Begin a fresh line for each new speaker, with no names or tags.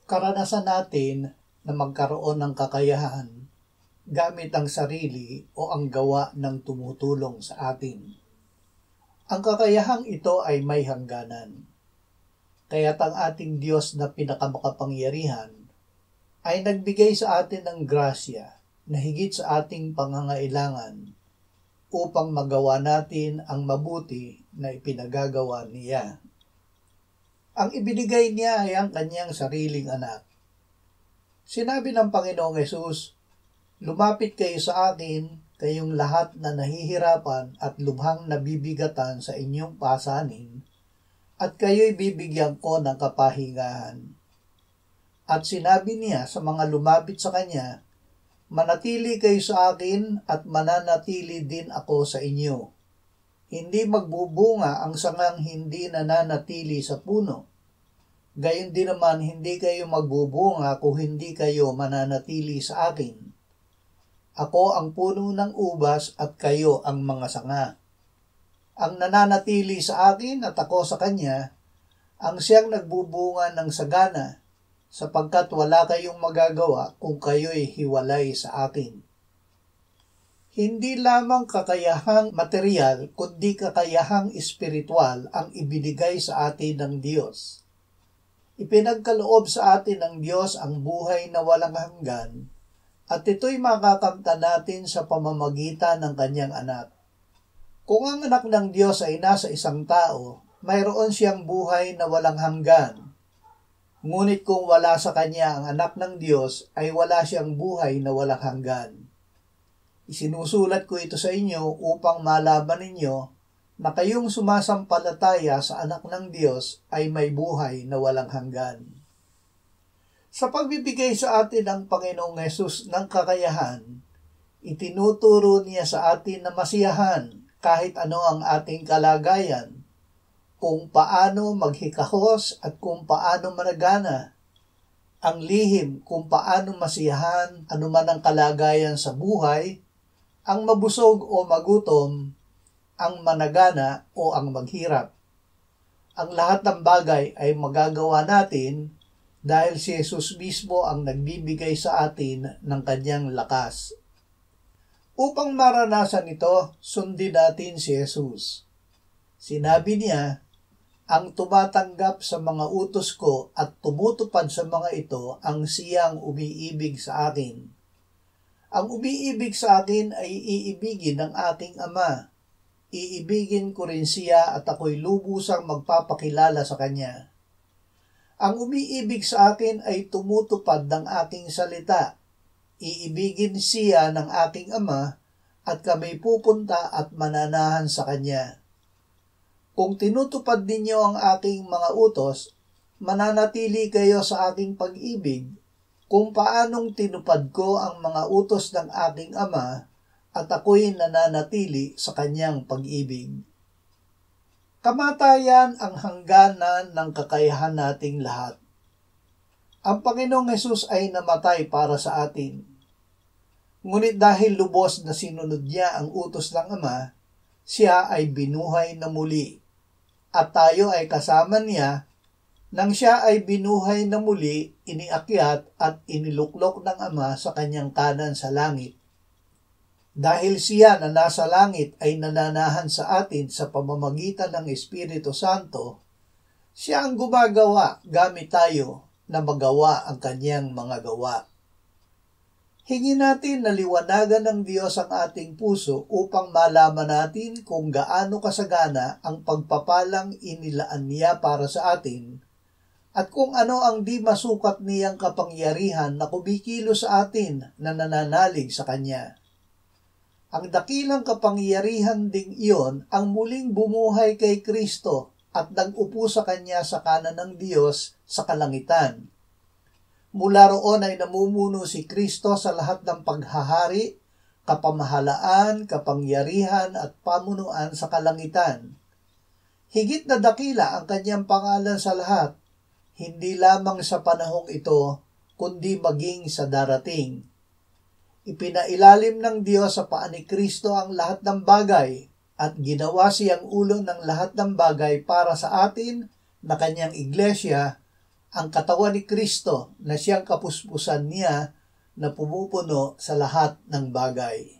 Karanasan natin na magkaroon ng kakayahan gamit ang sarili o ang gawa ng tumutulong sa atin. Ang kakayahang ito ay may hangganan. Kaya't ang ating Diyos na pinakamakapangyarihan ay nagbigay sa atin ng grasya na higit sa ating pangangailangan upang magawa natin ang mabuti na ipinagagawa niya. Ang ibinigay niya ay ang kanyang sariling anak. Sinabi ng Panginoong Hesus, "Lumapit kayo sa akin, kayong lahat na nahihirapan at lubhang nabibigatan sa inyong pasanin, at kayo'y bibigyan ko ng kapahingahan." At sinabi niya sa mga lumapit sa kanya, "Manatili kayo sa akin at mananatili din ako sa inyo. Hindi magbubunga ang sangang hindi nananatili sa puno. Gayon din naman hindi kayo magbubunga kung hindi kayo mananatili sa akin. Ako ang puno ng ubas at kayo ang mga sanga. Ang nananatili sa akin at ako sa kanya, ang siyang nagbubunga ng sagana, sapagkat wala kayong magagawa kung kayo'y hiwalay sa akin." Hindi lamang kakayahang material, kundi kakayahang espiritual ang ibinigay sa atin ng Diyos. Ipinagkaloob sa atin ng Diyos ang buhay na walang hanggan, at ito'y makakamta natin sa pamamagitan ng kanyang anak. Kung ang anak ng Diyos ay nasa isang tao, mayroon siyang buhay na walang hanggan. Ngunit kung wala sa kanya ang anak ng Diyos, ay wala siyang buhay na walang hanggan. Isinusulat ko ito sa inyo upang malaman ninyo na kayong sumasampalataya sa anak ng Diyos ay may buhay na walang hanggan. Sa pagbibigay sa atin ng Panginoong Hesus ng kakayahan, itinuturo niya sa atin na masiyahan kahit ano ang ating kalagayan, kung paano maghikahos at kung paano managana, ang lihim kung paano masiyahan anuman ang kalagayan sa buhay, ang mabusog o magutom, ang managana o ang maghirap. Ang lahat ng bagay ay magagawa natin dahil si Jesus mismo ang nagbibigay sa atin ng kanyang lakas. Upang maranasan ito, sundin natin si Jesus. Sinabi niya, "Ang tumatanggap sa mga utos ko at tumutupad sa mga ito, ang siyang umiibig sa akin. Ang umiibig sa akin ay iibigin ng aking Ama. Iibigin ko rin siya at ako'y lubusang magpapakilala sa kanya. Ang umiibig sa akin ay tumutupad ng aking salita. Iibigin siya ng aking Ama at kami pupunta at mananahan sa kanya. Kung tinutupad ninyo ang aking mga utos, mananatili kayo sa aking pag-ibig, kung paanong tinupad ko ang mga utos ng aking Ama at ako'y nananatili sa kanyang pag-ibig." Kamatayan ang hangganan ng kakayahan nating lahat. Ang Panginoong Hesus ay namatay para sa atin. Ngunit dahil lubos na sinunod niya ang utos ng Ama, siya ay binuhay na muli. At tayo ay kasama niya nang siya ay binuhay na muli, iniakyat at iniluklok ng Ama sa kanyang kanan sa langit. Dahil siya na nasa langit ay nananahan sa atin sa pamamagitan ng Espiritu Santo, siya ang gumagawa gamit tayo na magawa ang kanyang mga gawa. Hingin natin na liwanagan ng Diyos ang ating puso upang malaman natin kung gaano kasagana ang pagpapalang inilaan niya para sa atin, at kung ano ang di masukat niyang kapangyarihan na kumikilos sa atin na nananalig sa Kanya. Ang dakilang kapangyarihan ding iyon ang muling bumuhay kay Kristo at nag-upo sa Kanya sa kanan ng Diyos sa kalangitan. Mula roon ay namumuno si Kristo sa lahat ng paghahari, kapamahalaan, kapangyarihan at pamunuan sa kalangitan. Higit na dakila ang Kanyang pangalan sa lahat, hindi lamang sa panahong ito, kundi maging sa darating. Ipinailalim ng Diyos sa paa ni Kristo ang lahat ng bagay at ginawa siyang ulo ng lahat ng bagay para sa atin na Kanyang iglesia ang katawan ni Kristo na siyang kapuspusan niya na pumupuno sa lahat ng bagay.